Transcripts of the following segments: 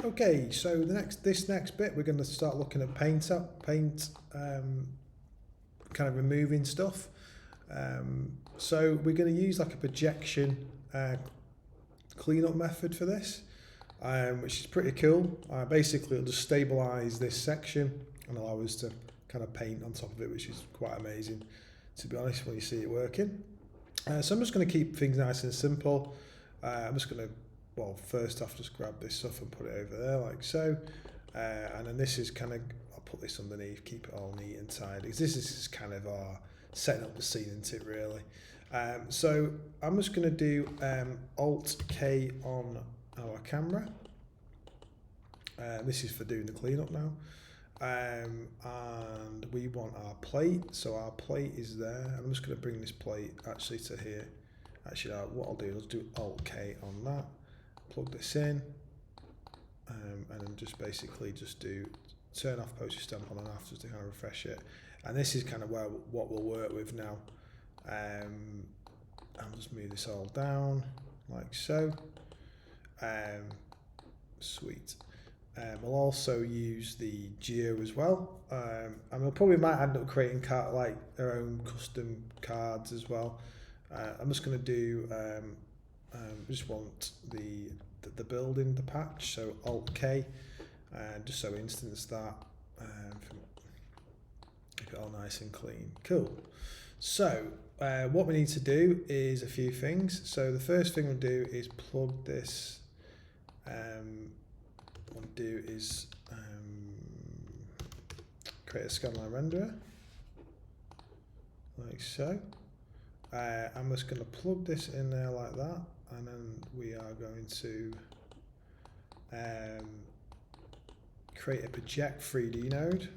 Okay, so this next bit we're going to start looking at paint, kind of removing stuff. So we're going to use like a projection cleanup method for this, which is pretty cool. Basically, it'll just stabilize this section and allow us to kind of paint on top of it, which is quite amazing, to be honest, when you see it working. So I'm just going to keep things nice and simple. I'm just going to, well, first off, just grab this stuff and put it over there like so. And then this is kind of, I'll put this underneath, keep it all neat and tidy, because this is kind of our setting up the scene, isn't it, really? So I'm just going to do Alt-K on our camera. This is for doing the cleanup now. And we want our plate, so our plate is there. I'm just going to bring this plate actually to here. Actually, what I'll do is do Alt-K on that, plug this in, and then just basically just do turn off postage stamp on and off just to kind of refresh it. And this is kind of what we'll work with now. I'll just move this all down like so. Sweet. We'll also use the geo as well, and we probably might end up creating like our own custom cards as well. I'm just going to do just want the building, the patch, so Alt-K, just so instance that, keep it all nice and clean. Cool. So what we need to do is a few things. So the first thing we'll do is plug this. What we'll do is create a scanline renderer, like so. I'm just going to plug this in there like that, and then we are going to create a project 3D node,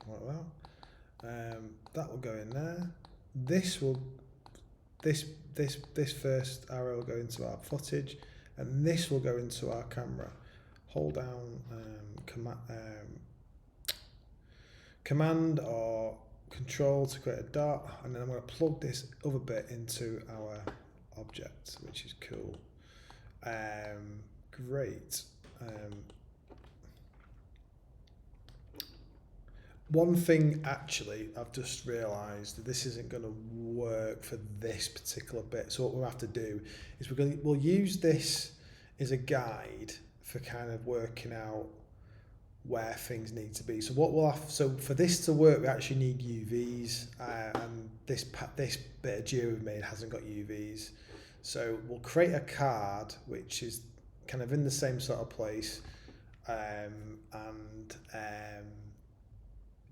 like that. That will go in there. This first arrow will go into our footage, and this will go into our camera. Hold down command or control to create a dot, and then I'm going to plug this other bit into our object, which is cool. Great. One thing actually I've just realised that this isn't going to work for this particular bit, so what we'll have to do is we'll use this as a guide for kind of working out where things need to be. So what we'll have, so for this to work, we actually need UVs, and this bit of geo we've made hasn't got UVs. So we'll create a card which is kind of in the same sort of place, and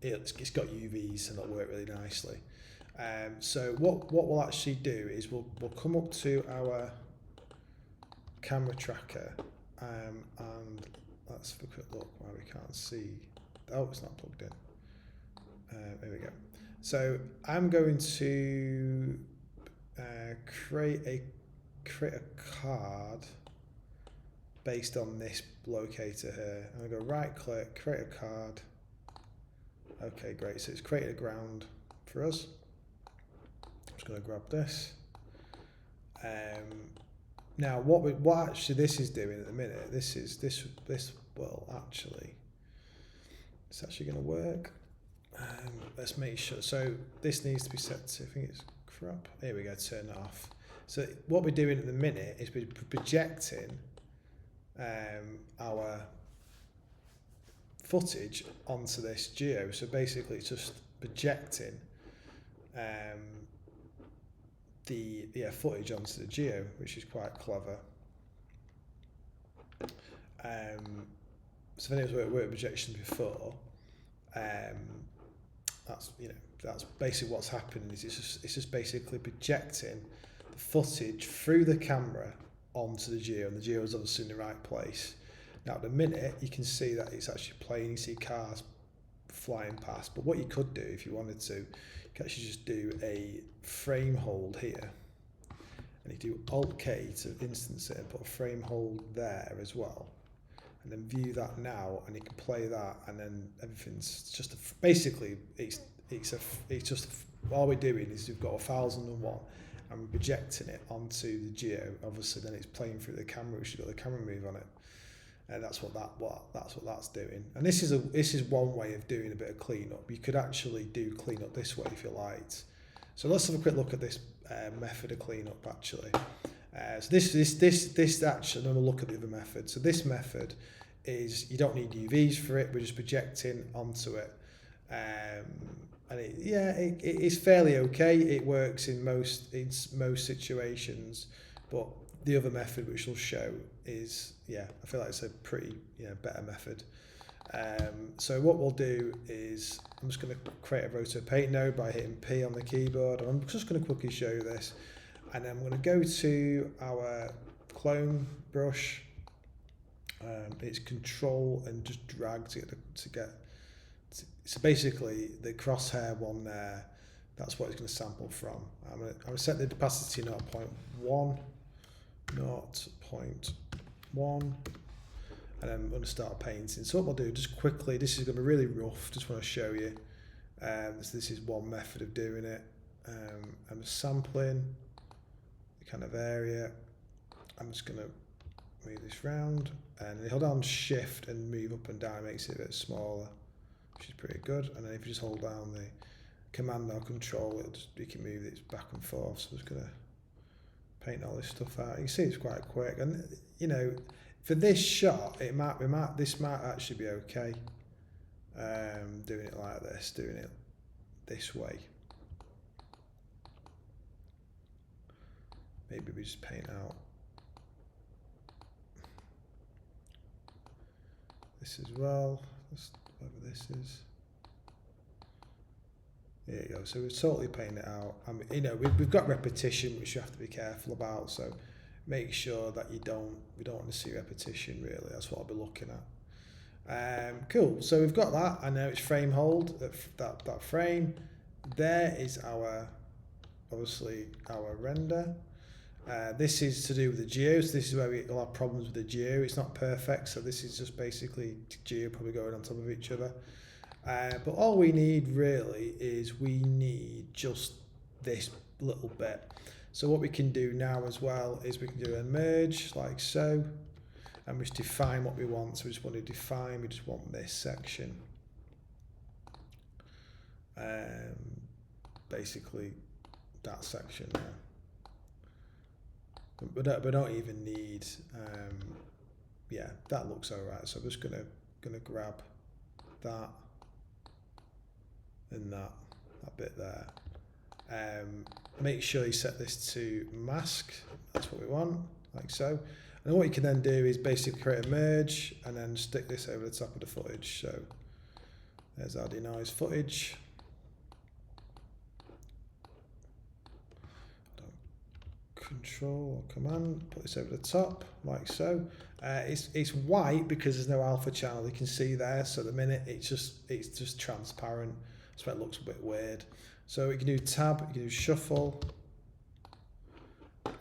it's got UVs, and it'll work really nicely. So what we'll actually do is we'll come up to our camera tracker, and let's have a quick look why we can't see. Oh, it's not plugged in. There we go. So I'm going to create a card based on this locator here. I'm going to go right click, create a card. Okay, great. So it's created a ground for us. I'm just going to grab this. Now, what actually this is doing at the minute, well, actually, it's actually going to work. Let's make sure. So this needs to be set to, I think it's crop. Here we go, turn it off. So what we're doing at the minute is we're projecting our footage onto this geo. So basically it's just projecting the footage onto the geo, which is quite clever. So if anyone's worked projection before, that's basically what's happening. Is it's just basically projecting the footage through the camera onto the geo, and the geo is obviously in the right place. Now at the minute you can see that it's actually playing, you see cars flying past, but what you could do if you wanted to, you can actually just do a frame hold here, and you do Alt-K to instance it and put a frame hold there as well, and then view that now, and you can play that, and then everything's just basically it's just all we're doing is we've got 1001, I'm projecting it onto the geo. Obviously, then it's playing through the camera, which has got the camera move on it, and that's what that's doing. And this is one way of doing a bit of cleanup. You could actually do cleanup this way if you liked. So let's have a quick look at this method of cleanup actually. So this actually, then we'll look at the other method. So this method is you don't need UVs for it. We're just projecting onto it. And it is fairly okay. It works in most situations, but the other method which will show is I feel like it's a pretty better method. So what we'll do is I'm just going to create a roto paint node by hitting P on the keyboard, and I'm just going to quickly show you this, and then I'm going to go to our clone brush. It's control and just drag to get. So basically, the crosshair one there, that's what it's going to sample from. I'm going to set the opacity to 0.1, and then I'm going to start painting. So what we'll do, just quickly, this is going to be really rough, just want to show you. This is one method of doing it. I'm sampling the kind of area. I'm just going to move this round, and hold down shift and move up and down, it makes it a bit smaller, which is pretty good. And then if you just hold down the command or control, you can move it back and forth. So I'm just going to paint all this stuff out. You can see it's quite quick, and for this shot, this might actually be okay. Doing it like this, doing it this way. Maybe we just paint out this as well. Whatever this is. There you go. So we've totally painted it out. We've got repetition, which you have to be careful about. So make sure that we don't want to see repetition. Really, that's what I'll be looking at. Cool. So we've got that. I know it's frame hold. That frame. There is obviously our render. This is to do with the geo. So this is where we'll have problems with the geo. It's not perfect. So this is just basically geo probably going on top of each other. But all we need really is we need just this little bit. So what we can do now as well is we can do a merge like so, and we just define what we want. So we just want to define, we just want this section. Basically that section there. We don't even need, that looks all right. So I'm just gonna grab that and that bit there. Make sure you set this to mask. That's what we want, like so. And then what you can then do is basically create a merge and then stick this over the top of the footage. So there's our denoise footage. Control or command, put this over the top like so. It's white because there's no alpha channel, you can see there. So at the minute it's just transparent, so it looks a bit weird. So you can do tab, you can do shuffle,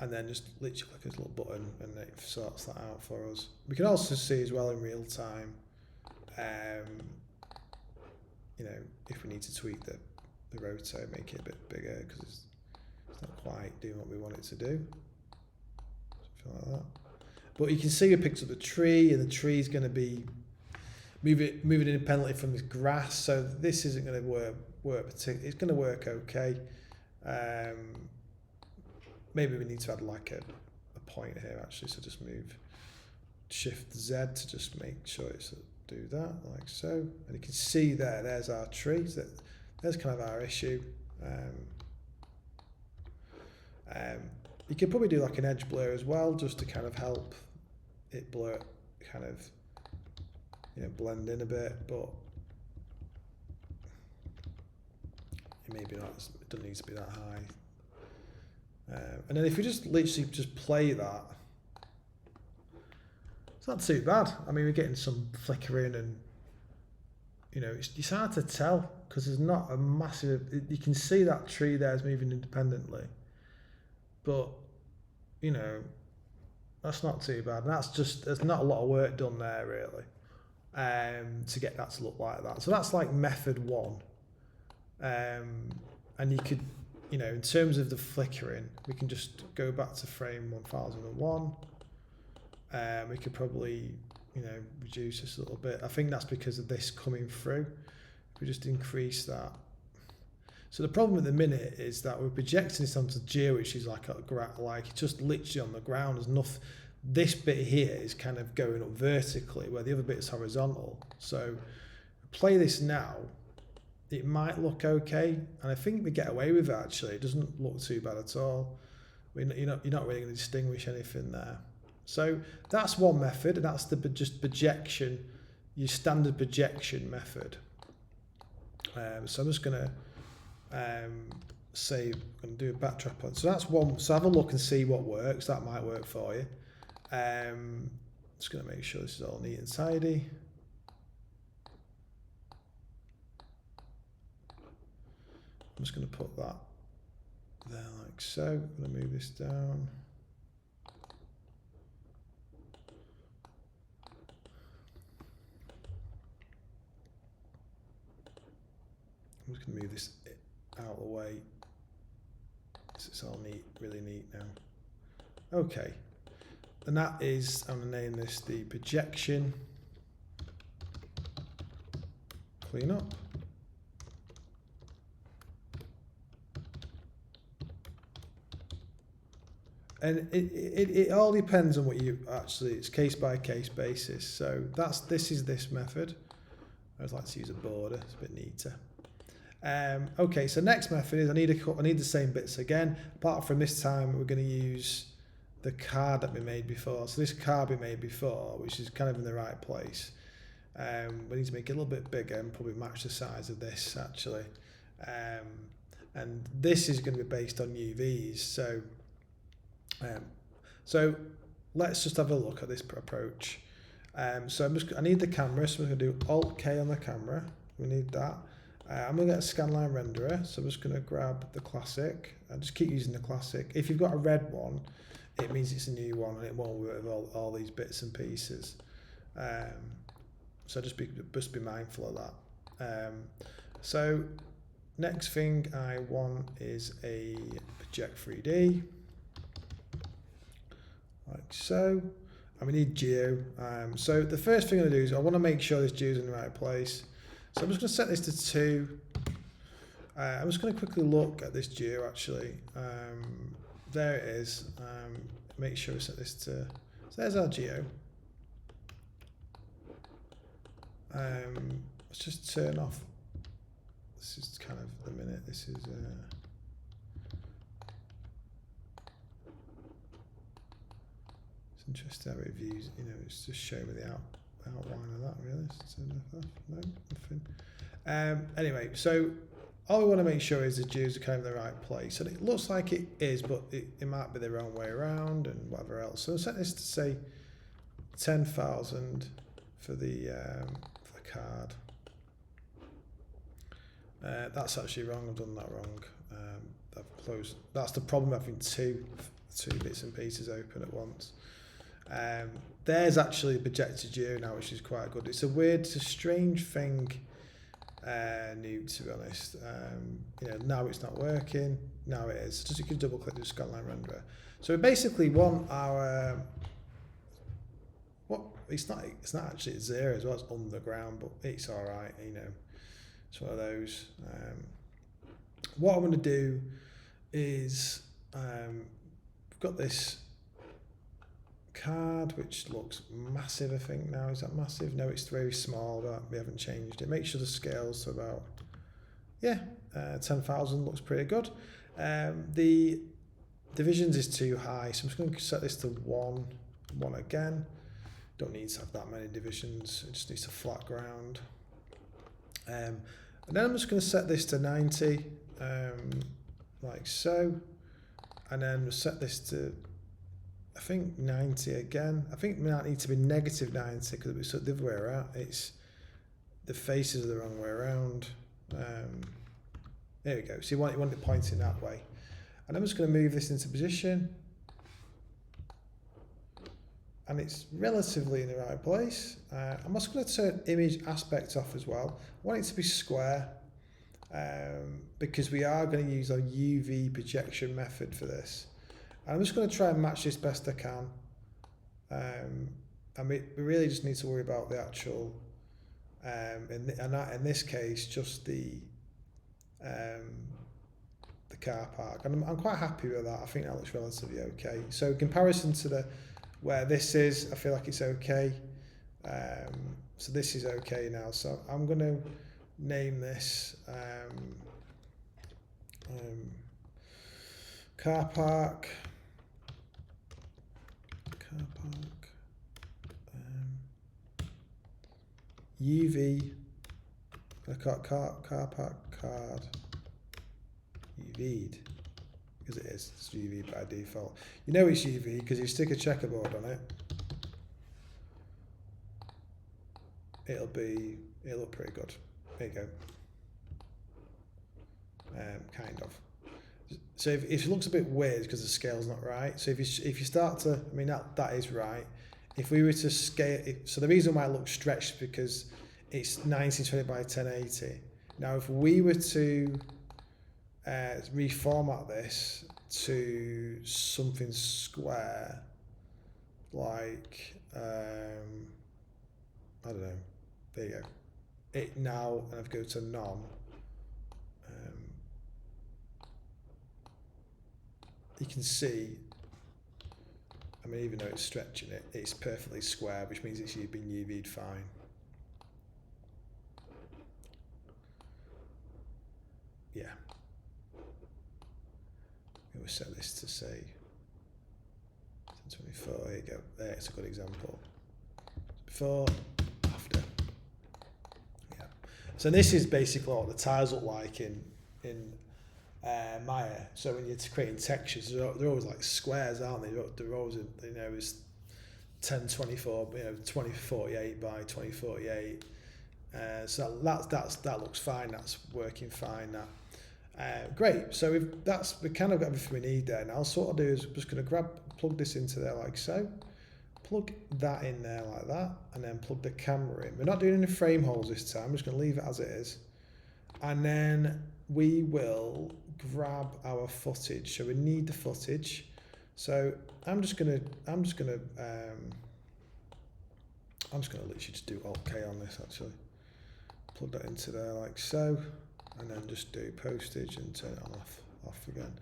and then just literally click this little button and it sorts that out for us. We can also see as well in real time, if we need to tweak the roto, make it a bit bigger because it's not quite doing what we want it to do. Something like that. But you can see it picks up the tree, and the tree is going to be moving independently from this grass. So this isn't going to work particularly. It's going to work okay. Maybe we need to add like a point here actually. So just move Shift Z to just make sure it's do that like so. And you can see there's our tree. So there's kind of our issue. You could probably do like an edge blur as well, just to kind of help it blur, kind of blend in a bit, but it maybe not. It doesn't need to be that high. And then if we just literally just play that, it's not too bad. I mean, we're getting some flickering, and it's hard to tell because there's not a massive. You can see that tree there is moving independently. But, that's not too bad. And there's not a lot of work done there really, to get that to look like that. So that's like method one. And you could you know, in terms of the flickering, we can just go back to frame 1001. We could probably, you know, reduce this a little bit. I think that's because of this coming through. If we just increase that. So the problem at the minute is that we're projecting this onto Geo, which is like it's just literally on the ground. There's nothing. This bit here is kind of going up vertically, where the other bit is horizontal. So play this now. It might look okay, and I think we get away with it. Actually, it doesn't look too bad at all. You're not really going to distinguish anything there. So that's one method, and that's the just projection, your standard projection method. So I'm just going to say, I'm going to do a backtrack on. So that's one. So have a look and see what works. That might work for you. Just going to make sure this is all neat and tidy. I'm just going to put that there like so. I'm going to move this down. I'm just going to move this out of the way. So it's all neat, really neat now. Okay. And that is, I'm going to name this the projection cleanup. And it all depends on what you actually, it's case by case basis. So this is this method. I would like to use a border, it's a bit neater. Okay, so next method is I need the same bits again. Apart from this time, we're going to use the card that we made before. So this card we made before, which is kind of in the right place. We need to make it a little bit bigger and probably match the size of this actually. And this is going to be based on UVs. So let's just have a look at this approach. So I need the camera, so we're going to do Alt K on the camera. We need that. I'm going to get a scanline renderer, so I'm just going to grab the classic. I just keep using the classic. If you've got a red one, it means it's a new one and it won't work with all these bits and pieces. So just be mindful of that. So next thing I want is a project 3D. Like so, and we need geo. So the first thing I'm going to do is I want to make sure this geo is in the right place. So I'm just going to set this to 2. I'm just going to quickly look at this geo actually. There it is. Make sure we set this to, so there's our geo. Let's just turn off. This is kind of the minute. This is it's interesting how it views, you know, it's just showing me the outline of that really. So no, nothing. Anyway, so all we want to make sure is the geos are kind of in the right place. And it looks like it is, but it might be the wrong way around and whatever else. So I'll set this to say 10,000 for the card. That's actually wrong. I've done that wrong. I've closed. That's the problem, having two bits and pieces open at once. There's actually a projected geo now, which is quite good. It's a strange thing, new to be honest. You know, now it's not working. Now it is. Just you can double click the scanline renderer. So we basically want our it's not actually at 0 as well. It's on the ground, but it's all right. You know, it's one of those. What I'm going to do is we've got this card which looks massive. I think now, is that massive? No, it's very small, but we haven't changed it. Make sure the scales to about 10,000 looks pretty good. The divisions is too high, so I'm just going to set this to 1 again. Don't need to have that many divisions, it just needs a flat ground. And then I'm just going to set this to 90, like so, and then we'll set this to, I think, 90 again. I think it might need to be negative 90 because it's the other way around. It's the faces are the wrong way around. There we go. So you want it pointing that way. And I'm just going to move this into position. And it's relatively in the right place. I'm also going to turn image aspect off as well. I want it to be square. because we are going to use our UV projection method for this. And I'm just going to try and match this best I can. And we really just need to worry about the actual, in this case, just the car park. And I'm quite happy with that. I think that looks relatively okay. So in comparison to where this is, I feel like it's okay. So this is okay now. So I'm going to name this car park. UV car park card UV'd, because it's UV by default. You know it's UV because you stick a checkerboard on it, it'll look pretty good. There you go. Kind of. So if it looks a bit weird because the scale's not right, so if you start to, I mean that is right. If we were to scale it, so the reason why it looks stretched is because it's 1920 by 1080. Now if we were to reformat this to something square, like I don't know, there you go. It now, and I've go to none. You can see, I mean, even though it's stretching it, it's perfectly square, which means it's been UV'd fine. Yeah. We'll set this to say 1024. There you go. There's a good example. Before, after. Yeah. So this is basically what the tiles look like in Maya. So when you're creating textures, they're always like squares, aren't they? They're always, it's 1024, 2048 by 2048. So that looks fine. That's working fine. Great. So we kind of got everything we need there. Now, so what I'll do is I'm just going to plug this into there like so. Plug that in there like that, and then plug the camera in. We're not doing any frame holes this time. I'm just going to leave it as it is, and then we will grab our footage. So we need the footage. So I'm just gonna literally just do Alt K on this actually. Plug that into there like so, and then just do postage and turn it off again.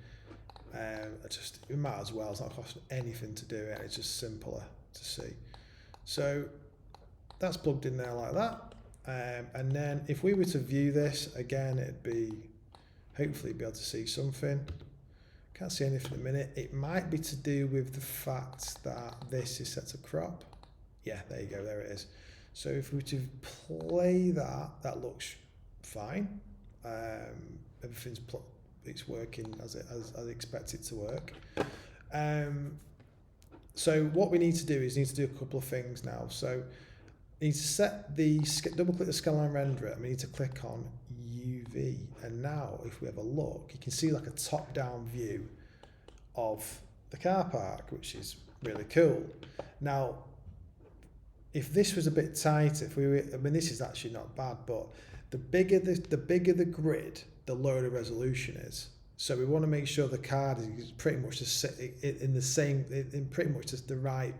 It might as well. It's not costing anything to do it. It's just simpler to see. So that's plugged in there like that. And then if we were to view this again, it'd be hopefully be able to see something. Can't see anything in a minute. It might be to do with the fact that this is set to crop. Yeah, there you go, there it is. So if we were to play that looks fine. Everything's it's working as expected to work. So what we need to do is a couple of things now. So we need to set double click the scanline renderer, and we need to click on UV. And now if we have a look, you can see like a top down view of the car park, which is really cool. Now, if this was a bit tighter, this is actually not bad, but the bigger the grid, the lower the resolution is. So we want to make sure the card is pretty much in pretty much just the right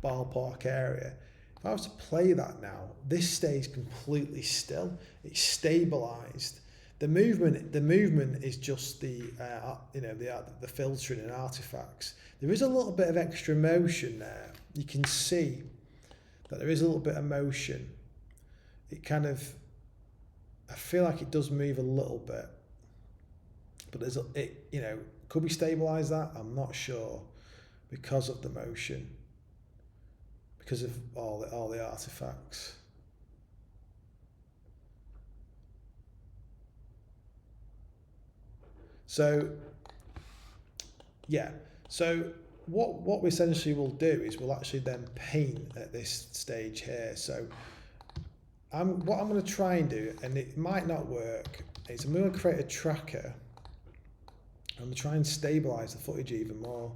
ballpark area. If I was to play that now, this stays completely still. It's stabilized. The movement is just the filtering and artifacts. There is a little bit of extra motion there. You can see that there is a little bit of motion. It kind of, I feel like it does move a little bit, but could we stabilize that? I'm not sure, because of the motion, because of all the artifacts. So yeah, so what we essentially will do is we'll actually then paint at this stage here. So what I'm going to try and do, and it might not work, is I'm going to create a tracker. I'm going to try and stabilize the footage even more.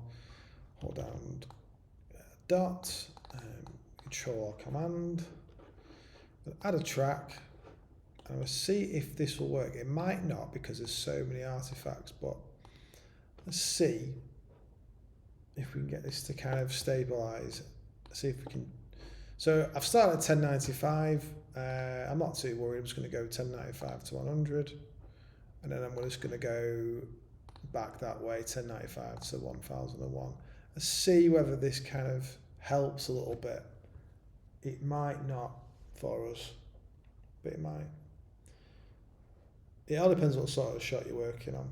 Hold down dot, Control or Command, add a track, I'm going to see if this will work. It might not because there's so many artifacts, but let's see if we can get this to kind of stabilize. See if we can. So I've started at 1095. I'm not too worried. I'm just going to go 1095 to 100, and then I'm just going to go back that way, 1095 to 1001. Let's see whether this kind of helps a little bit. It might not for us, but it might. It all depends what sort of shot you're working on.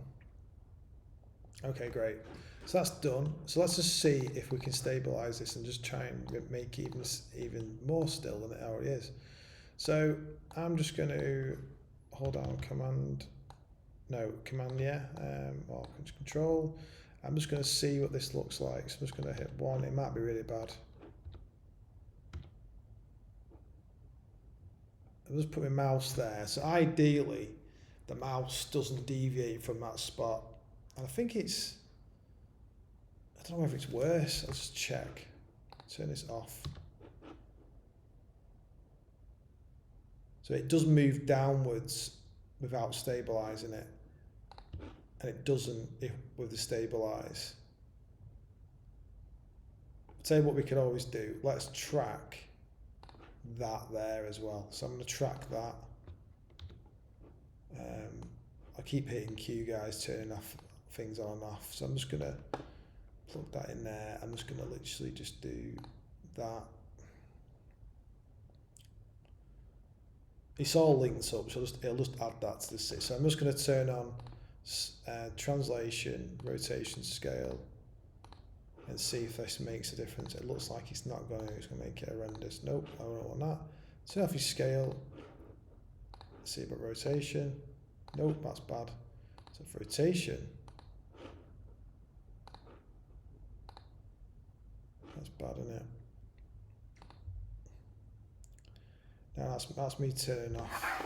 Okay, great. So that's done. So let's just see if we can stabilize this and just try and make it even more still than it already is. So I'm just going to hold down command, yeah, or control. I'm just going to see what this looks like. So I'm just going to hit 1. It might be really bad. I'll just put my mouse there. So ideally, the mouse doesn't deviate from that spot. And I think it's, I don't know if it's worse. I'll just check. Turn this off. So it does move downwards without stabilizing it. And it doesn't with the stabilize. I'll tell you what we can always do. Let's track that there as well. So I'm going to track that. I'll keep hitting Q, guys, turning off things on and off. So I'm just going to plug that in there. I'm just going to literally just do that. It's all linked up, so it'll just add that to the system. So I'm just going to turn on translation, rotation, scale, and see if this makes a difference. It looks like it's not going to. It's going to make it horrendous. Nope, I don't want that. Turn off your scale. Let's see about rotation. Nope, that's bad. So for rotation, that's bad, isn't it? Now that's me turning off.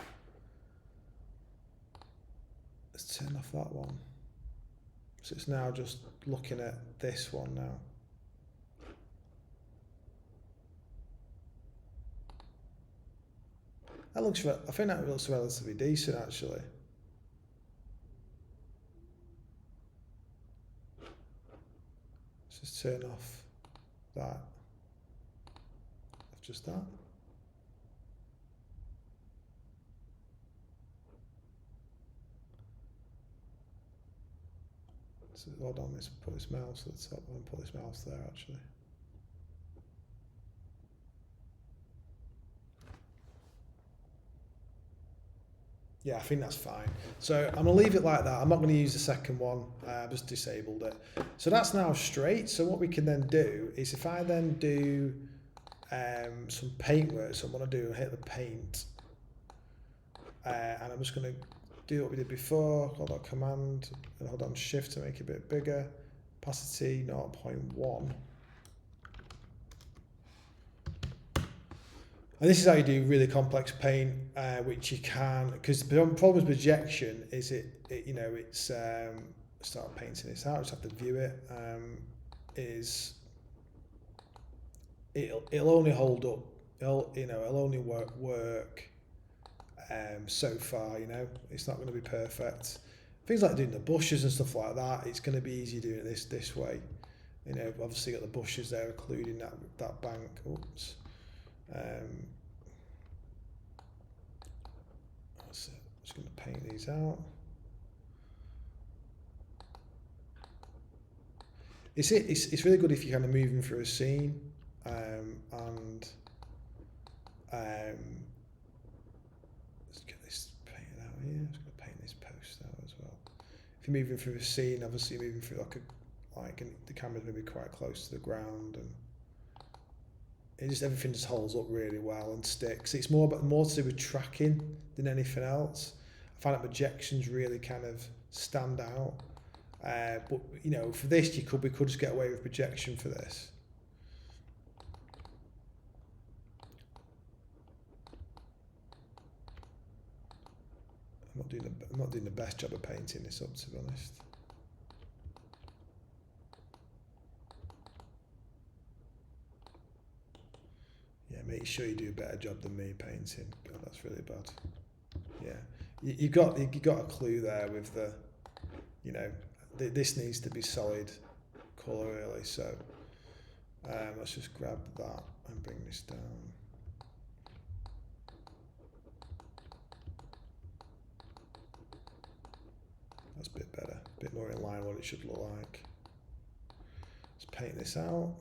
Let's turn off that one. So it's now just looking at this one now. That looks, I think that looks relatively decent actually. Let's just turn off that. Just that. So hold on, let's put this mouse at the top and put this mouse there actually. Yeah, I think that's fine. So I'm going to leave it like that. I'm not going to use the second one. I just disabled it. So that's now straight. So what we can then do is if I then do some paint work, so I'm going to do hit the paint. And I'm just going to do what we did before. Hold on command and hold on shift to make it a bit bigger. Opacity 0.1. And this is how you do really complex paint, which you can, because the problem with projection is it's start painting this out. Just have to view it. It'll only hold up. It'll only work so far. It's not going to be perfect. Things like doing the bushes and stuff like that, it's going to be easy doing it this way. Obviously got the bushes there, including that bank. Oops. So I'm just going to paint these out. It's really good if you're kind of moving through a scene, let's get this painted out here. I'm just going to paint this post out as well. If you're moving through a scene, obviously you're moving through the camera's maybe quite close to the ground, and everything just holds up really well and sticks. It's more to do with tracking than anything else. I find that projections really kind of stand out. But for this, we could just get away with projection for this. I'm not doing the best job of painting this up, to be honest. Yeah, make sure you do a better job than me painting. God, that's really bad. Yeah, you got a clue there with the, you know, this needs to be solid colour really. So let's just grab that and bring this down. That's a bit better, a bit more in line with what it should look like. Let's paint this out.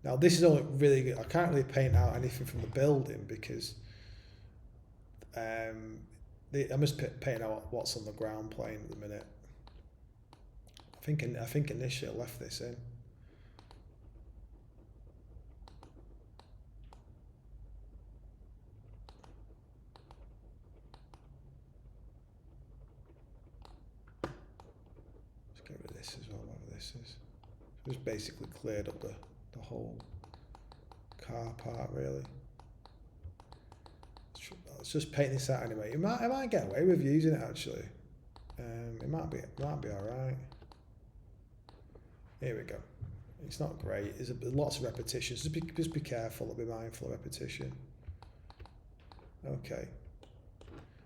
Now this is only really good. I can't really paint out anything from the building because I must paint out what's on the ground plane at the minute. I think initially I left this in. Let's get rid of this as well, whatever this is. Just basically cleared up the whole car part really. Let's just paint this out anyway. It might get away with using it actually. It might be alright. Here we go. It's not great. There's lots of repetitions. Just be careful. Be mindful of repetition. Okay.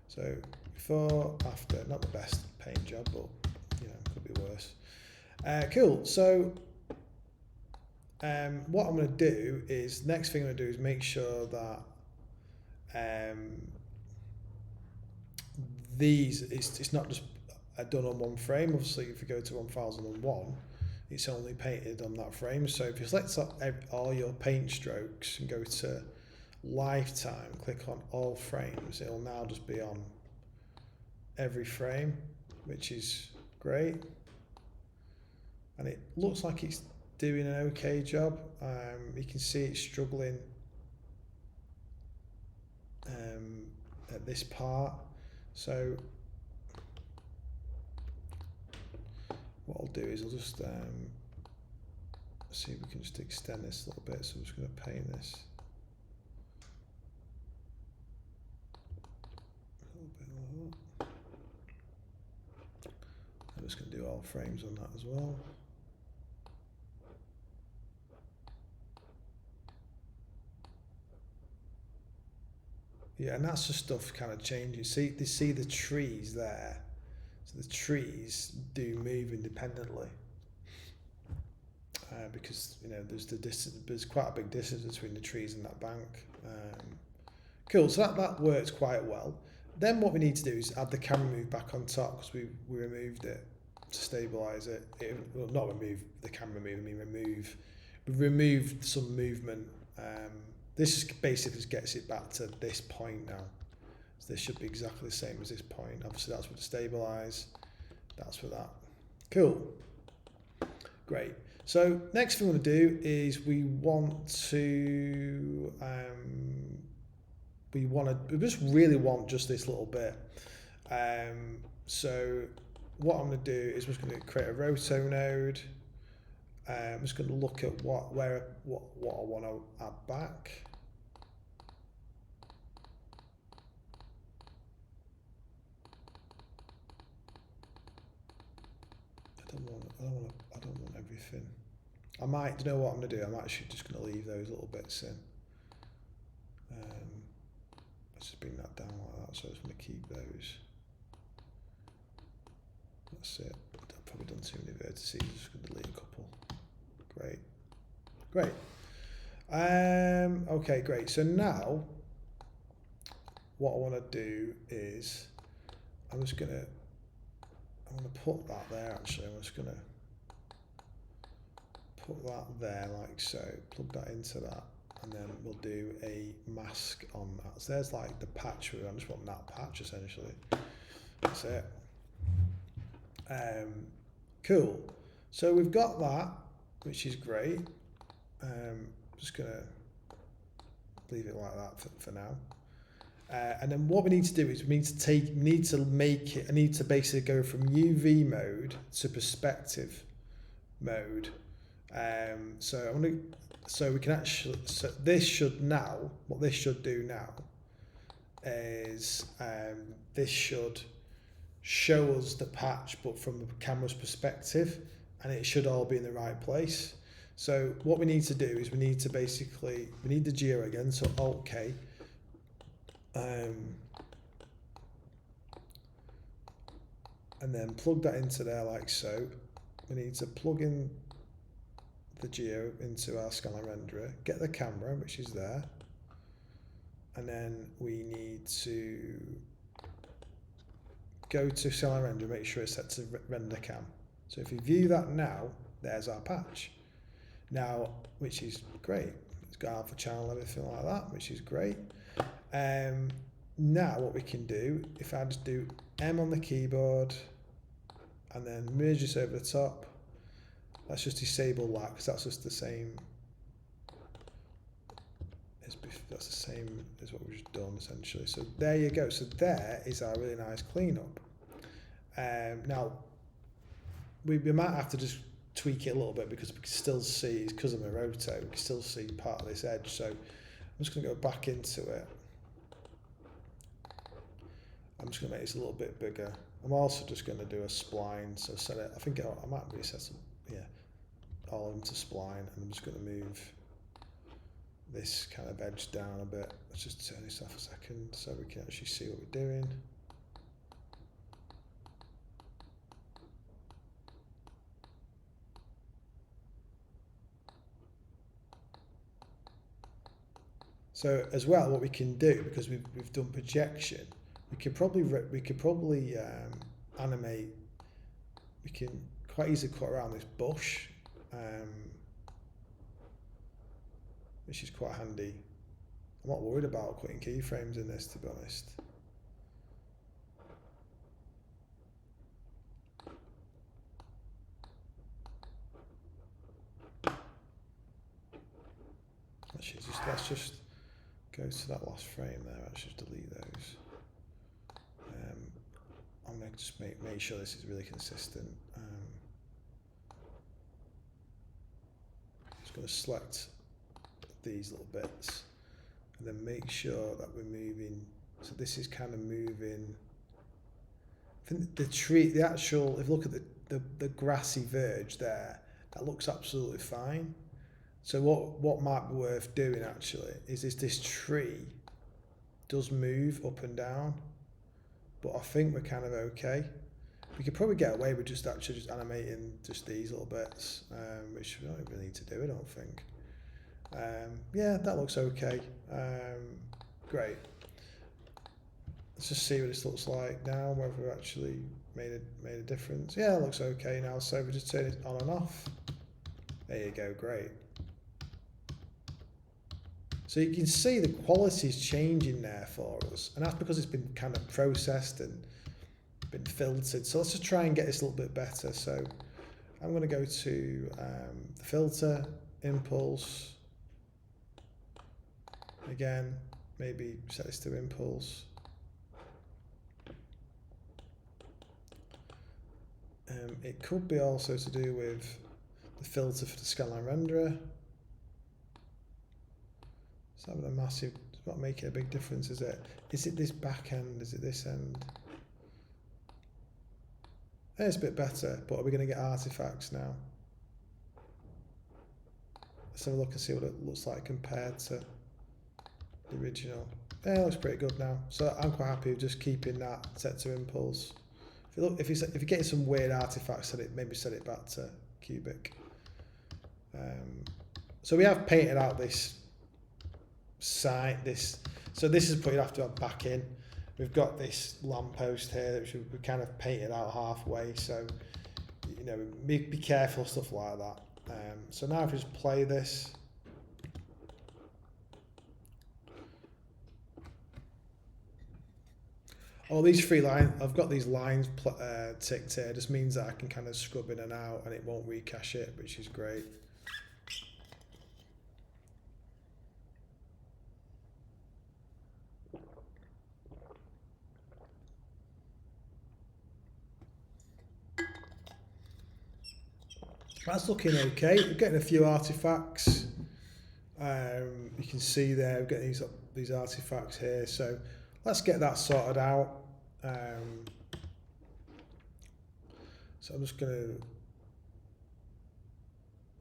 So before, after, not the best paint job, but you know, could be worse. Cool. So what I'm going to do is, next thing I'm going to do is make sure that it's not just done on one frame. Obviously, if you go to 1001, it's only painted on that frame. So if you select all your paint strokes and go to lifetime, click on all frames, it'll now just be on every frame, which is great. And it looks like it's doing an okay job. You can see it's struggling at this part. So what I'll do is I'll just see if we can just extend this a little bit. So I'm just going to paint this a little bit like that. I'm just going to do all frames on that as well. Yeah, and that's the stuff kind of changing. See the trees there. So the trees do move independently because you know there's the distance. There's quite a big distance between the trees and that bank. Cool. So that works quite well. Then what we need to do is add the camera move back on top because we removed it to stabilize it. Well, not remove the camera move. I mean we removed some movement. This basically just gets it back to this point now. So this should be exactly the same as this point. Obviously that's for the stabilize. That's for that. Cool. Great. So next thing we want to do is we just really want just this little bit. So what I'm going to do is we're just going to create a roto node. I'm just going to look at what I want to add back. I don't want everything. I might, do you know what I'm going to do? I'm actually just going to leave those little bits in. Let's just bring that down like that. So I'm just going to keep those. That's it. I've probably done too many vertices. I'm just going to delete a couple. Great. Okay, great. So now what I want to do is I want to put that there actually. I'm just going to put that there like so, plug that into that, and then we'll do a mask on that. So there's like the patch. I just want that patch essentially. That's it. Cool. So we've got that, which is great. Just gonna leave it like that for now. And then what we need to do is I need to basically go from UV mode to perspective mode. So we can actually, so this should now, what this should do now is this should show us the patch but from the camera's perspective, and it should all be in the right place. So what we need to do is we need the geo again, so Alt K, And then plug that into there like so. We need to plug in the geo into our scanline renderer, get the camera, which is there, and then we need to go to scanline renderer, make sure it's set to render cam. So if you view that now, there's our patch. Now, which is great. It's got alpha channel, everything like that, which is great. Now what we can do, if I just do M on the keyboard and then merge this over the top, let's just disable that because that's just the same that's the same as what we've just done essentially. So there you go. So there is our really nice cleanup. Now we might have to just tweak it a little bit because we can still see, because of Maroto, we can still see part of this edge. So I'm just going to go back into it. I'm just going to make this a little bit bigger. I'm also just going to do a spline. So set it, I think I might reset some, yeah, all of them to spline. And I'm just going to move this kind of edge down a bit. Let's just turn this off a second so we can actually see what we're doing. So as well, what we can do, because we've done projection, we could probably animate. We can quite easily cut around this bush, which is quite handy. I'm not worried about putting keyframes in this, to be honest. Actually, let's just go to that last frame there. Let's just delete those. I'm going to just make sure this is really consistent. Just going to select these little bits and then make sure that we're moving. So this is kind of moving. I think the tree, the actual, if you look at the grassy verge there, that looks absolutely fine. So what might be worth doing actually is this tree does move up and down, but I think we're kind of okay. We could probably get away with just animating just these little bits, which we don't really need to do, I don't think. Yeah, that looks okay. Great. Let's just see what this looks like now, whether we actually made a difference. Yeah, it looks okay now. So we just turn it on and off. There you go, great. So you can see the quality is changing there for us, and that's because it's been kind of processed and been filtered. So let's just try and get this a little bit better. So I'm going to go to the filter, impulse. Again, maybe set this to impulse. It could be also to do with the filter for the scanline renderer. It's having a massive, it's not making a big difference, is it? Is it this back end? Is it this end? Yeah, it's a bit better, but are we going to get artifacts now? Let's have a look and see what it looks like compared to the original. Yeah, it looks pretty good now. So I'm quite happy with just keeping that set to impulse. If you're getting some weird artifacts, maybe set it back to cubic. So we have painted out this site. So this is what you have to have back in. We've got this lamppost here which we kind of painted out halfway. So you know, be careful, stuff like that. So now if we just play this. Oh, these three lines, I've got these lines ticked here. It just means that I can kind of scrub in and out and it won't recache it, which is great. That's looking okay. We're getting a few artifacts. You can see there, we're getting these artifacts here. So let's get that sorted out. So I'm just going to,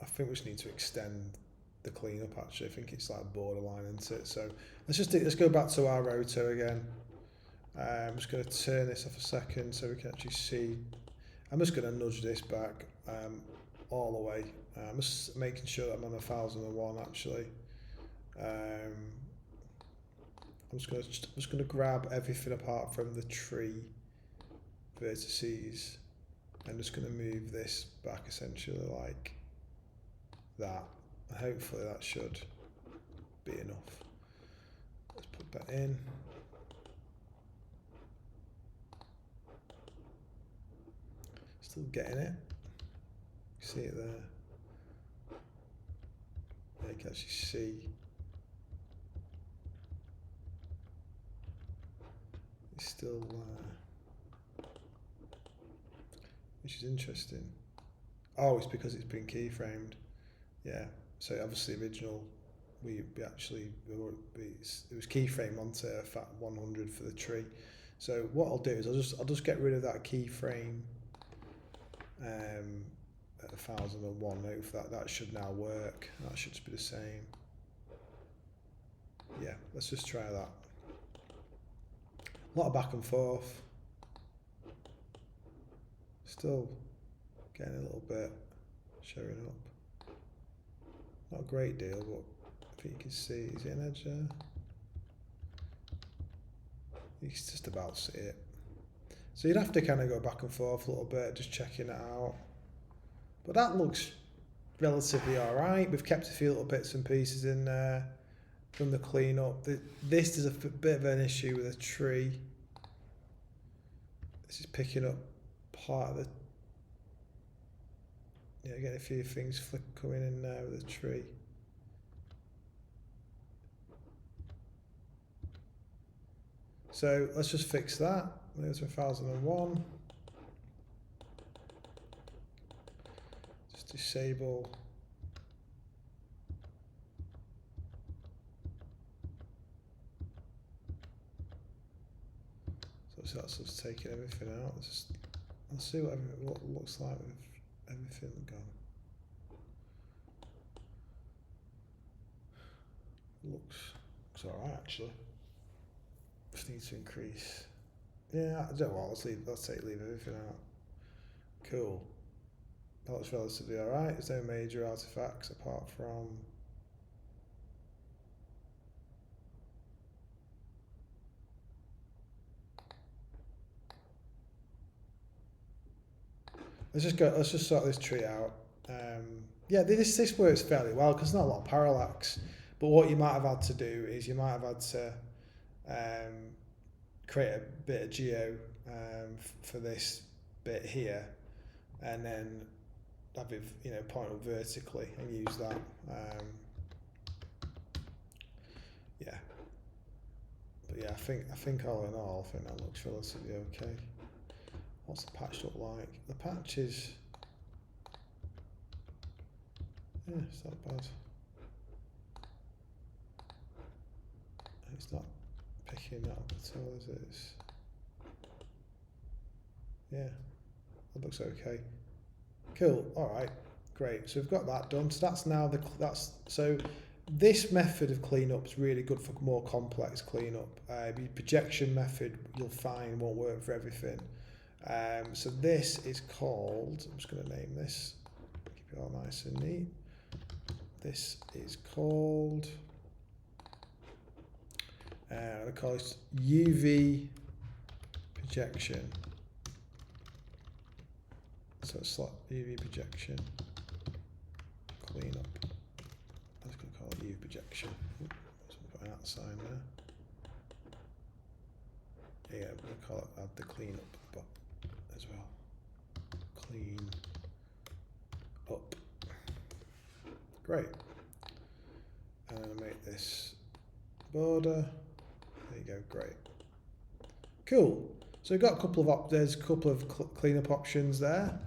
I think we just need to extend the cleanup actually. I think it's like borderline, isn't it? So let's go back to our roto again. I'm just going to turn this off a second so we can actually see. I'm just going to nudge this back all the way. I'm just making sure that I'm on 1001 actually. I'm just going to grab everything apart from the tree vertices. I'm just going to move this back essentially like that. Hopefully that should be enough. Let's put that in. Still getting it. You see it there. You can actually see. It's still which is interesting. Oh, it's because it's been keyframed. Yeah. So obviously original, it was keyframed onto FAT 100 for the tree. So what I'll do is I'll just get rid of that keyframe at 1001. Hopefully that should now work. That should just be the same. Yeah, let's just try that. A lot of back and forth. Still getting a little bit showing up. Not a great deal, but I think you can see, is it an edge there? You can just about see it. So you'd have to kind of go back and forth a little bit, just checking it out. But that looks relatively alright. We've kept a few little bits and pieces in there from the cleanup. This is a bit of an issue with a tree. This is picking up part of the, getting a few things coming in there with the tree. So let's just fix that. There's 1001. Just disable. So that's just taking everything out. Let's see what it looks like with everything gone. Looks alright actually. Just need to increase. Yeah, I don't know. Let's leave everything out. Cool. That looks relatively alright. There's no major artifacts apart from let's just sort this tree out. Yeah, this works fairly well because there's not a lot of parallax. But what you might have had to do is you might have had to create a bit of geo for this bit here, and then have it point up vertically and use that. Yeah, but yeah, I think all in all, I think that looks relatively okay. What's the patch look like? The patch is, yeah, it's not bad. It's not picking that up at all, is it? Yeah, that looks okay. Cool. All right, great. So we've got that done. So that's now so this method of cleanup is really good for more complex cleanup. The projection method you'll find won't work for everything. So this is called, I'm just going to name this, keep it all nice and neat. This is called, I'm going to call it UV projection. So it's like UV projection cleanup. I'm just going to call it UV projection. So we've got an @ sign there. Yeah, we're going to call it add the cleanup as well. Clean up. Great. And I'll make this border. There you go, great. Cool. So we've got there's a couple of cleanup options there.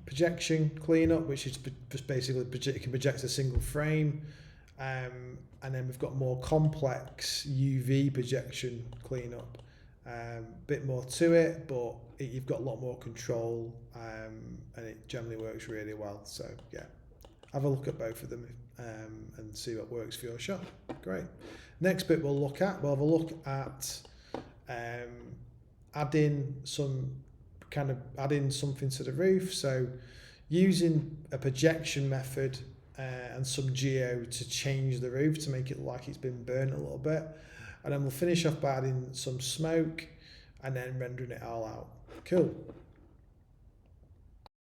Projection cleanup, which is just basically you can project a single frame. And then we've got more complex UV projection cleanup. Bit more to it, but you've got a lot more control, and it generally works really well. So yeah, have a look at both of them and see what works for your shop. Great. Next bit we'll have a look at adding something to the roof. So using a projection method and some geo to change the roof to make it look like it's been burnt a little bit. And then we'll finish off by adding some smoke and then rendering it all out. Cool.